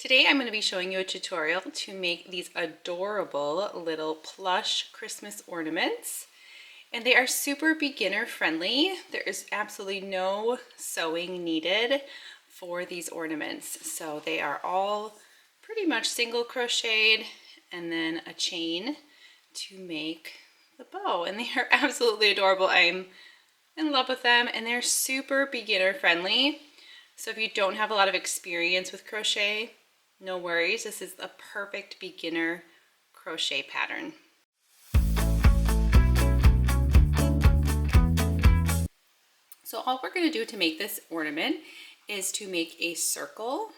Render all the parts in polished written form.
Today I'm going to be showing you a tutorial to make these adorable little plush Christmas ornaments. And they are super beginner friendly. There is absolutely no sewing needed for these ornaments. So they are all pretty much single crocheted and then a chain to make the bow. And they are absolutely adorable. I'm in love with them and they're super beginner friendly. So if you don't have a lot of experience with crochet, no worries, this is a perfect beginner crochet pattern. So all we're going to do to make this ornament is to make a circle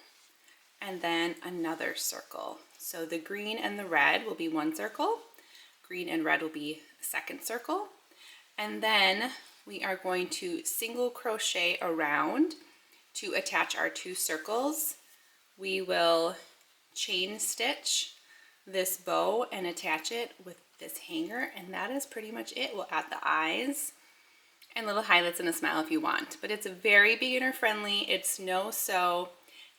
and then another circle. So the green and the red will be one circle, green and red will be a second circle, and then we are going to single crochet around to attach our two circles. We will chain stitch this bow and attach it with this hanger, and that is pretty much it. We'll add the eyes and little highlights and a smile if you want, but it's very beginner friendly. It's no sew,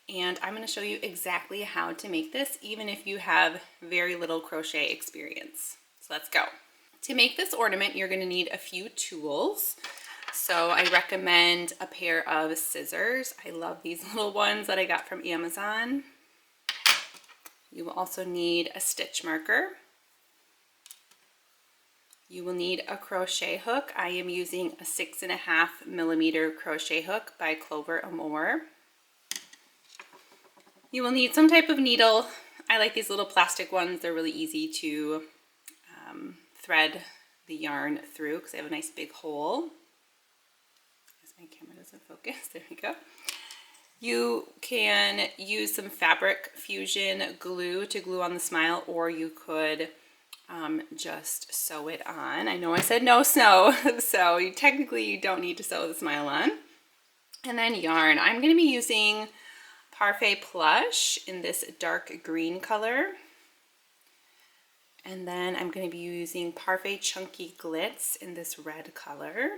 and I'm going to show you exactly how to make this even if you have very little crochet experience. So let's go. To make this ornament, you're going to need a few tools. So I recommend a pair of scissors. I love these little ones that I got from Amazon. You will also need a stitch marker. You will need a crochet hook. I am using a 6.5 millimeter crochet hook by Clover Amour. You will need some type of needle. I like these little plastic ones. They're really easy to thread the yarn through because they have a nice big hole. My camera doesn't focus. There we go. You can use some fabric fusion glue to glue on the smile, or you could just sew it on. I know I said no sew, so you don't need to sew the smile on. And then yarn. I'm going to be using Parfait Plush in this dark green color. And then I'm going to be using Parfait Chunky Glitz in this red color.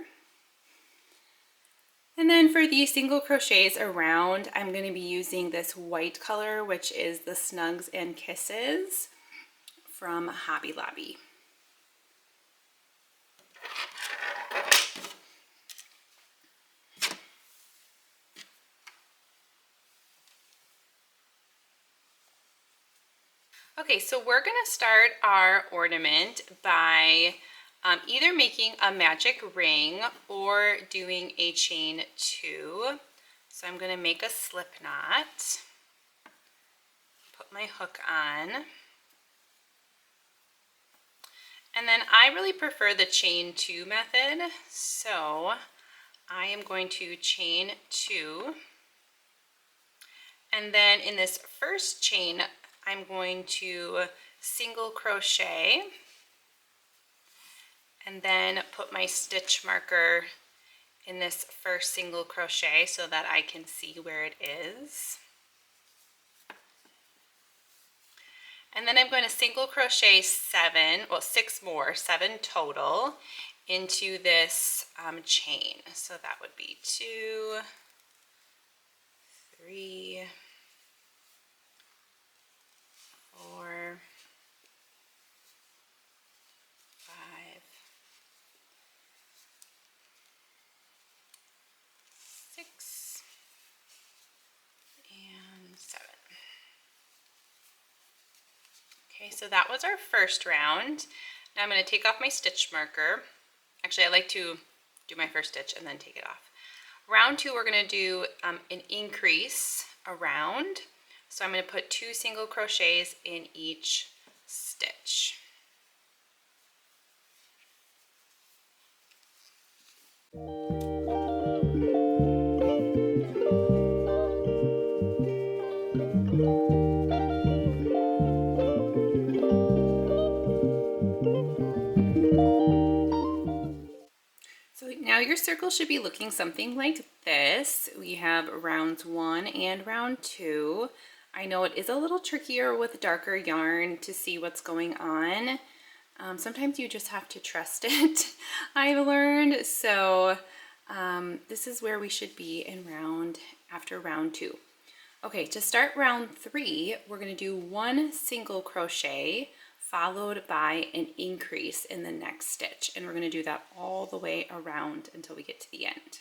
And then for the single crochets around, I'm going to be using this white color, which is the Snugs and Kisses from Hobby Lobby. Okay, so we're going to start our ornament by either making a magic ring or doing a chain 2. So I'm going to make a slip knot, put my hook on, and then I really prefer the chain 2 method. So I am going to chain 2, and then in this first chain I'm going to single crochet and then put my stitch marker in this first single crochet so that I can see where it is. And then I'm going to single crochet 6 more, 7 total, into this chain. So that would be 2, 3, 4, 5, 6, and 7. Okay, so that was our first round. Now I'm going to take off my stitch marker. Actually, I like to do my first stitch and then take it off. Round 2, we're going to do an increase around. So I'm going to put 2 single crochets in each stitch. So now your circle should be looking something like this. We have rounds 1 and round 2. I know it is a little trickier with darker yarn to see what's going on. Sometimes you just have to trust it, I've learned. So this is where we should be in after round 2. Okay, to start round 3, we're going to do 1 single crochet followed by an increase in the next stitch, and we're going to do that all the way around until we get to the end.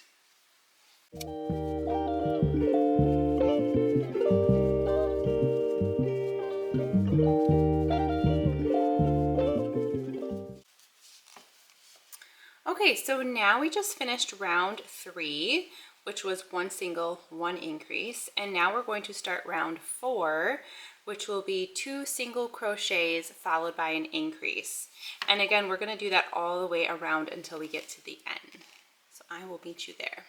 Okay, so now we just finished round 3, which was 1 single, 1 increase, and now we're going to start round 4, which will be 2 single crochets followed by an increase. And again, we're going to do that all the way around until we get to the end. So I will meet you there.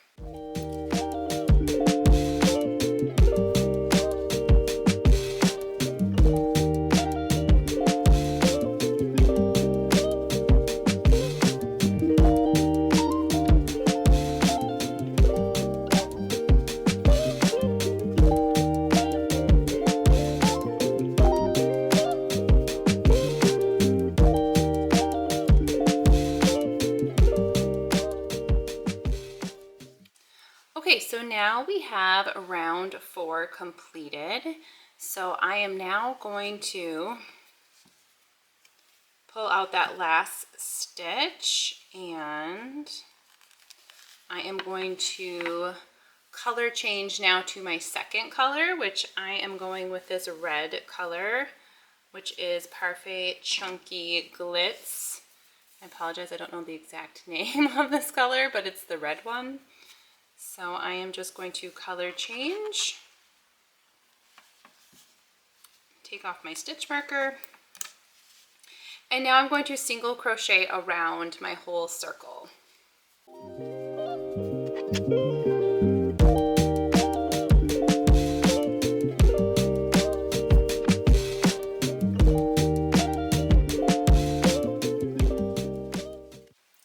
Okay, so now we have round 4 completed. So I am now going to pull out that last stitch, and I am going to color change now to my second color, which I am going with this red color, which is Parfait Chunky Glitz. I apologize, I don't know the exact name of this color, but it's the red one. So I am just going to color change, take off my stitch marker, and now I'm going to single crochet around my whole circle.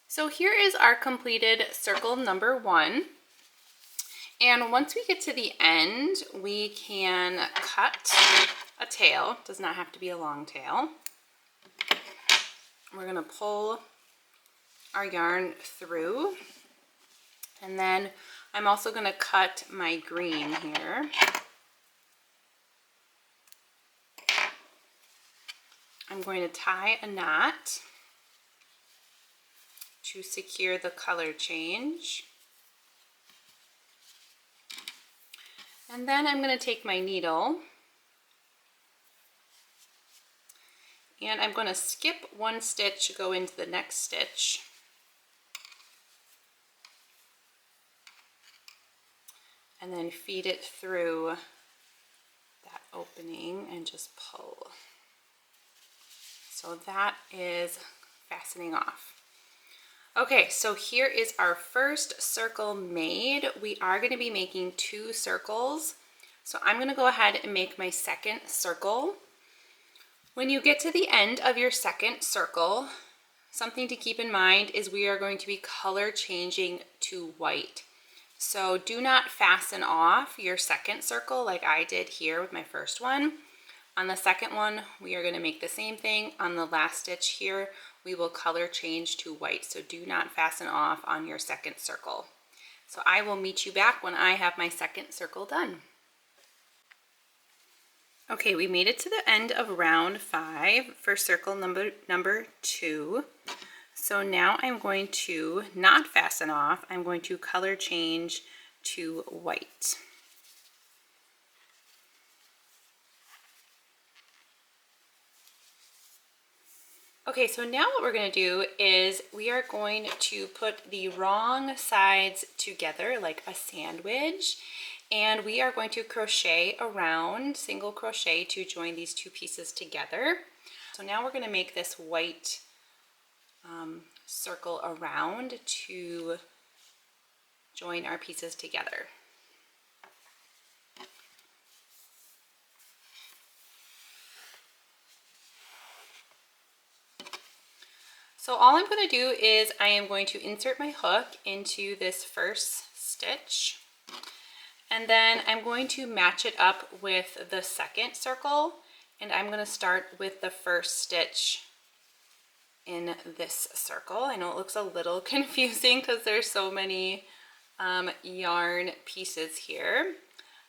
So here is our completed circle number 1. And once we get to the end, we can cut a tail. It does not have to be a long tail. We're going to pull our yarn through, and then I'm also going to cut my green here. I'm going to tie a knot to secure the color change. And then I'm going to take my needle and I'm going to skip 1 stitch, go into the next stitch. And then feed it through that opening and just pull. So that is fastening off. Okay, so here is our first circle made. We are going to be making 2 circles. So I'm going to go ahead and make my second circle. When you get to the end of your second circle, something to keep in mind is we are going to be color changing to white. So do not fasten off your second circle like I did here with my first one. On the second one, we are going to make the same thing. On the last stitch here, we will color change to white. So do not fasten off on your second circle. So I will meet you back when I have my second circle done. Okay, we made it to the end of round 5 for circle number 2. So now I'm going to not fasten off. I'm going to color change to white. Okay, so now what we're going to do is we are going to put the wrong sides together like a sandwich, and we are going to crochet around, single crochet to join these 2 pieces together. So now we're going to make this white circle around to join our pieces together. So all I'm going to do is I am going to insert my hook into this first stitch, and then I'm going to match it up with the second circle, and I'm going to start with the first stitch in this circle. I know it looks a little confusing because there's so many yarn pieces here,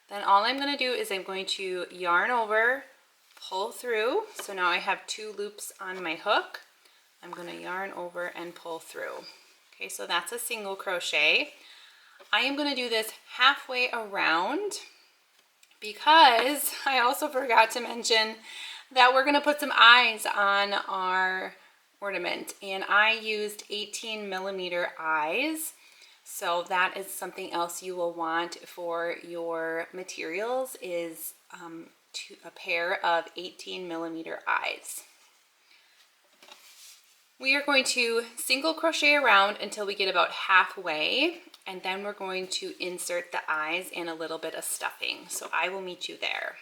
Then all I'm going to do is I'm going to yarn over, pull through. So now I have 2 loops on my hook. I'm going to yarn over and pull through. Okay, so that's a single crochet. I am going to do this halfway around because I also forgot to mention that we're going to put some eyes on our ornament, and I used 18mm eyes. So that is something else you will want for your materials is a pair of 18mm eyes. We are going to single crochet around until we get about halfway, and then we're going to insert the eyes and a little bit of stuffing. So I will meet you there.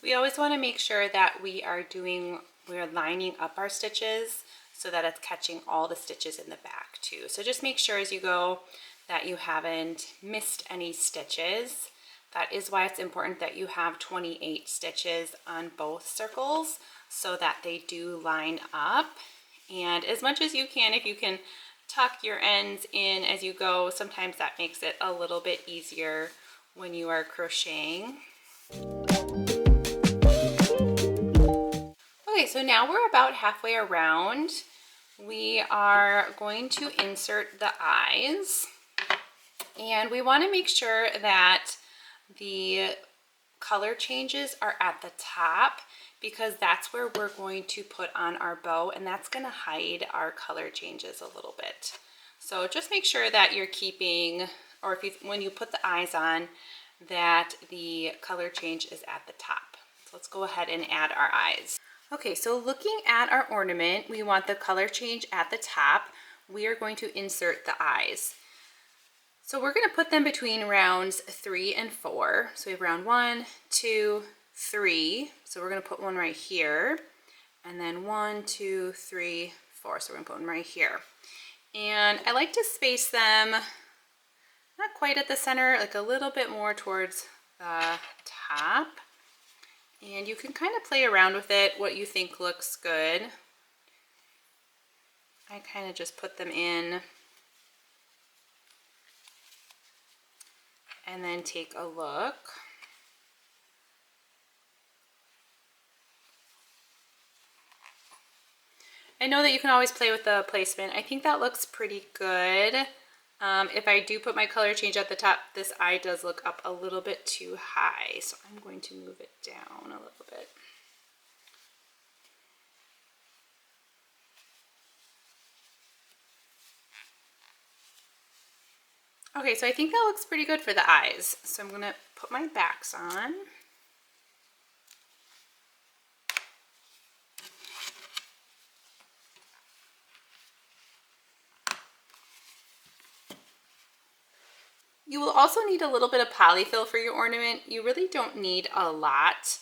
We always want to make sure that we're lining up our stitches so that it's catching all the stitches in the back too. So just make sure as you go that you haven't missed any stitches. That is why it's important that you have 28 stitches on both circles so that they do line up. And as much as you can, if you can tuck your ends in as you go, sometimes that makes it a little bit easier when you are crocheting. Okay, so now we're about halfway around. We are going to insert the eyes, and we want to make sure that the color changes are at the top because that's where we're going to put on our bow, and that's going to hide our color changes a little bit. So just make sure that you're keeping, or when you put the eyes on, that the color change is at the top. So let's go ahead and add our eyes. Okay, so looking at our ornament, we want the color change at the top. We are going to insert the eyes. So we're going to put them between rounds 3 and 4. So we have round 1, 2, 3. So we're going to put one right here. And then 1, 2, 3, 4. So we're going to put one right here. And I like to space them not quite at the center, like a little bit more towards the top. And you can kind of play around with it, what you think looks good. I kind of just put them in and then take a look. I know that you can always play with the placement. I think that looks pretty good. If I do put my color change at the top, this eye does look up a little bit too high, so I'm going to move it down a little bit. Okay, so I think that looks pretty good for the eyes. So I'm going to put my backs on. You will also need a little bit of polyfill for your ornament. You really don't need a lot.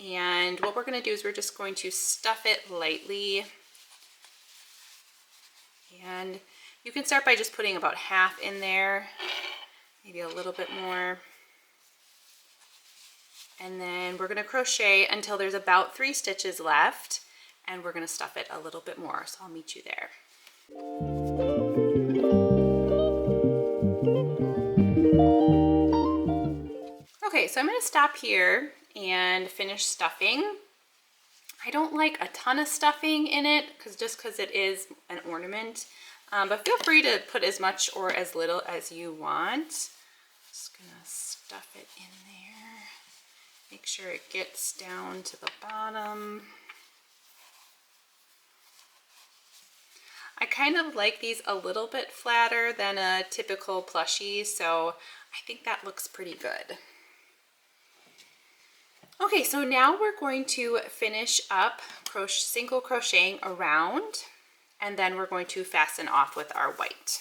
And what we're going to do is we're just going to stuff it lightly. And you can start by just putting about half in there, maybe a little bit more. And then we're going to crochet until there's about 3 stitches left, and we're going to stuff it a little bit more. So I'll meet you there. Okay, so I'm going to stop here and finish stuffing. I don't like a ton of stuffing in it just because it is an ornament, but feel free to put as much or as little as you want. Just going to stuff it in there. Make sure it gets down to the bottom. I kind of like these a little bit flatter than a typical plushie, so I think that looks pretty good. Okay, so now we're going to finish up single crocheting around, and then we're going to fasten off with our white.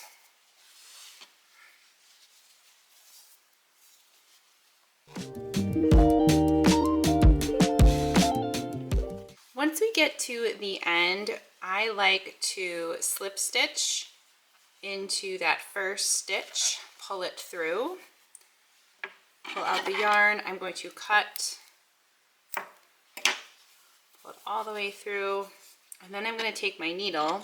Once we get to the end, I like to slip stitch into that first stitch, pull it through, pull out the yarn. I'm going to cut, pull it all the way through, and then I'm going to take my needle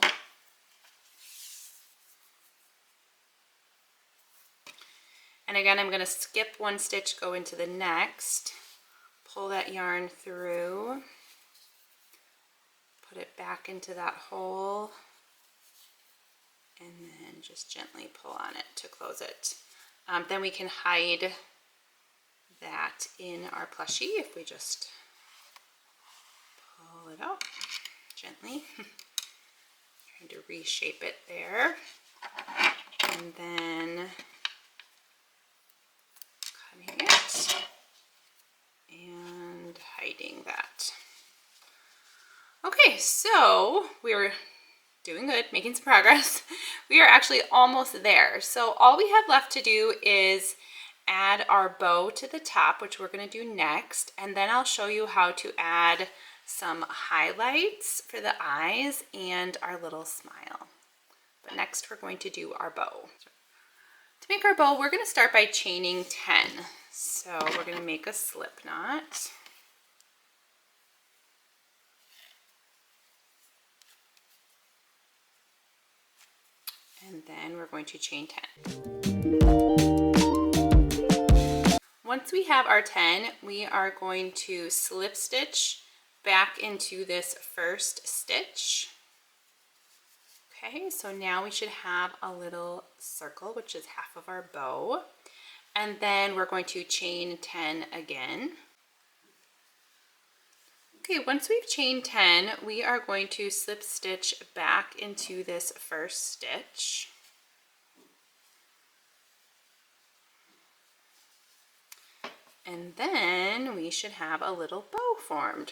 And again, I'm going to skip one stitch, go into the next, pull that yarn through, put it back into that hole, and then just gently pull on it to close it. Then we can hide that in our plushie if we just pull it out gently. Trying to reshape it there. And then cutting it and hiding that. Okay, so we're doing good, making some progress. We are actually almost there. So all we have left to do is add our bow to the top, which we're going to do next, and then I'll show you how to add some highlights for the eyes and our little smile. But next we're going to do our bow. To make our bow, we're going to start by chaining 10. So we're going to make a slip knot. And then we're going to chain 10. Once we have our 10, we are going to slip stitch back into this first stitch. Okay, so now we should have a little circle, which is half of our bow. And then we're going to chain 10 again. Okay, once we've chained 10, we are going to slip stitch back into this first stitch. And then we should have a little bow formed.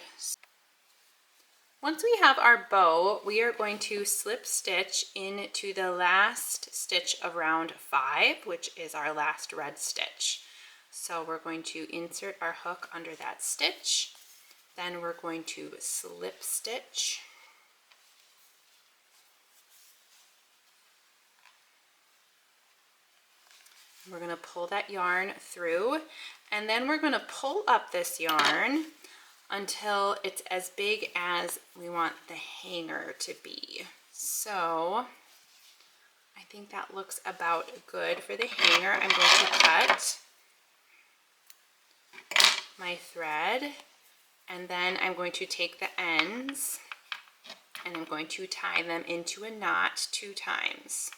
Once we have our bow, we are going to slip stitch into the last stitch of round 5, which is our last red stitch. So we're going to insert our hook under that stitch. Then we're going to slip stitch. We're going to pull that yarn through, and then we're going to pull up this yarn until it's as big as we want the hanger to be. So I think that looks about good for the hanger. I'm going to cut my thread, and then I'm going to take the ends and I'm going to tie them into a knot 2 times.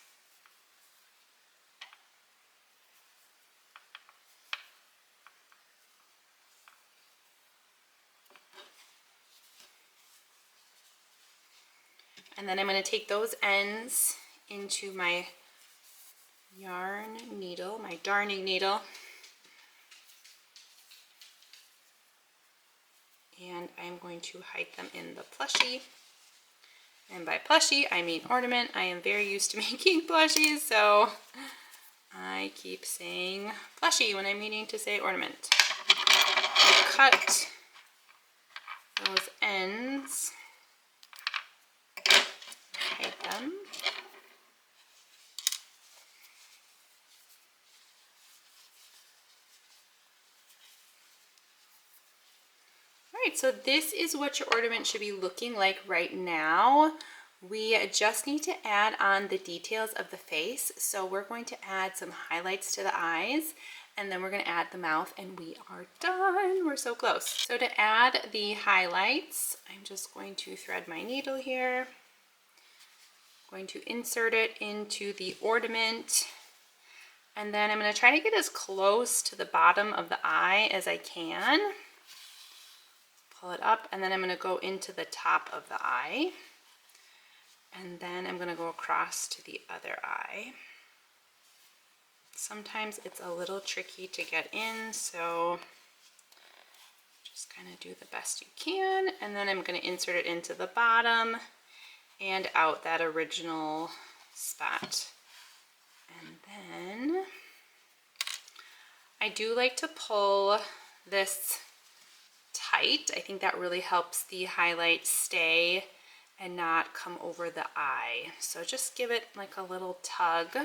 And then I'm going to take those ends into my yarn needle, my darning needle, and I'm going to hide them in the plushie. And by plushie, I mean ornament. I am very used to making plushies, so I keep saying plushie when I'm meaning to say ornament. I cut those ends, hide them. Alright, so this is what your ornament should be looking like right now. We just need to add on the details of the face. So we're going to add some highlights to the eyes, and then we're going to add the mouth, and we are done. We're so close. So to add the highlights, I'm just going to thread my needle here. I'm going to insert it into the ornament, and then I'm going to try to get as close to the bottom of the eye as I can. Pull it up, and then I'm going to go into the top of the eye, and then I'm going to go across to the other eye. Sometimes it's a little tricky to get in, so just kind of do the best you can, and then I'm going to insert it into the bottom and out that original spot. And then I do like to pull this tight. I think that really helps the highlight stay and not come over the eye. So just give it like a little tug.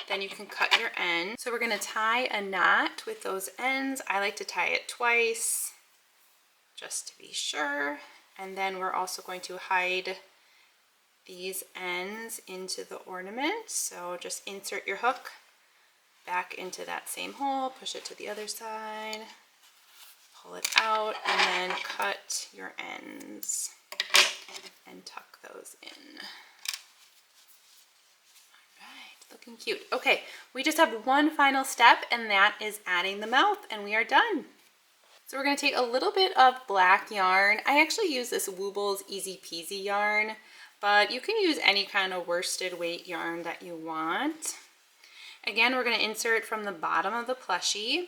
Then you can cut your end. So we're going to tie a knot with those ends. I like to tie it twice just to be sure. And then we're also going to hide these ends into the ornament. So just insert your hook back into that same hole, push it to the other side, pull it out, and then cut your ends and tuck those in. Alright, looking cute. Okay, we just have one final step, and that is adding the mouth, and we are done. So we're going to take a little bit of black yarn. I actually use this Woobles Easy Peasy yarn, but you can use any kind of worsted weight yarn that you want. Again, we're going to insert from the bottom of the plushie,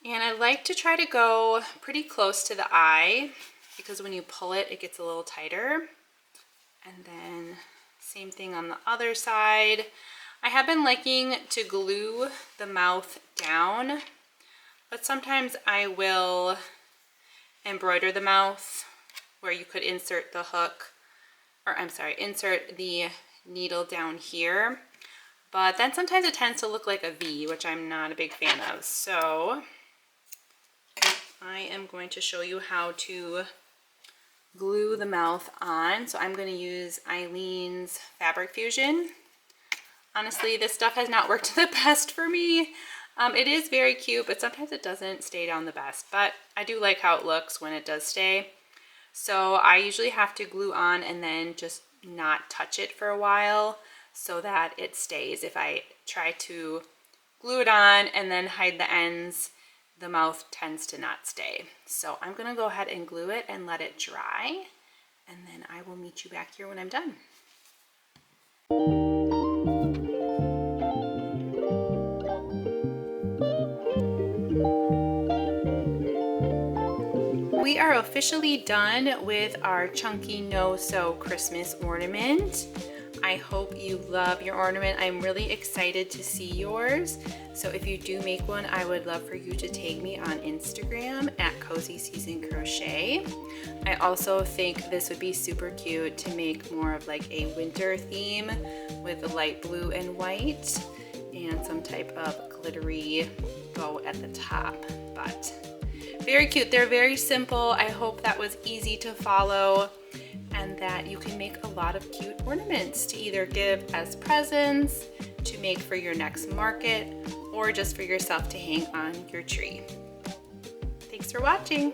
and I like to try to go pretty close to the eye because when you pull it, it gets a little tighter. And then same thing on the other side. I have been liking to glue the mouth down, but sometimes I will embroider the mouth where you could insert the hook, or I'm sorry, insert the needle down here. But then sometimes it tends to look like a V, which I'm not a big fan of. So I am going to show you how to glue the mouth on. So I'm going to use Eileen's Fabric Fusion. Honestly, this stuff has not worked the best for me. It is very cute, but sometimes it doesn't stay down the best, but I do like how it looks when it does stay. So I usually have to glue on and then just not touch it for a while so that it stays. If I try to glue it on and then hide the ends, the mouth tends to not stay. So I'm gonna go ahead and glue it and let it dry, and then I will meet you back here when I'm done. We are officially done with our chunky no-sew Christmas ornament. I hope you love your ornament. I'm really excited to see yours. So if you do make one, I would love for you to tag me on Instagram at Cozy Season Crochet. I also think this would be super cute to make more of like a winter theme with the light blue and white and some type of glittery bow at the top. But very cute. They're very simple. I hope that was easy to follow and that you can make a lot of cute ornaments to either give as presents, to make for your next market, or just for yourself to hang on your tree. Thanks for watching.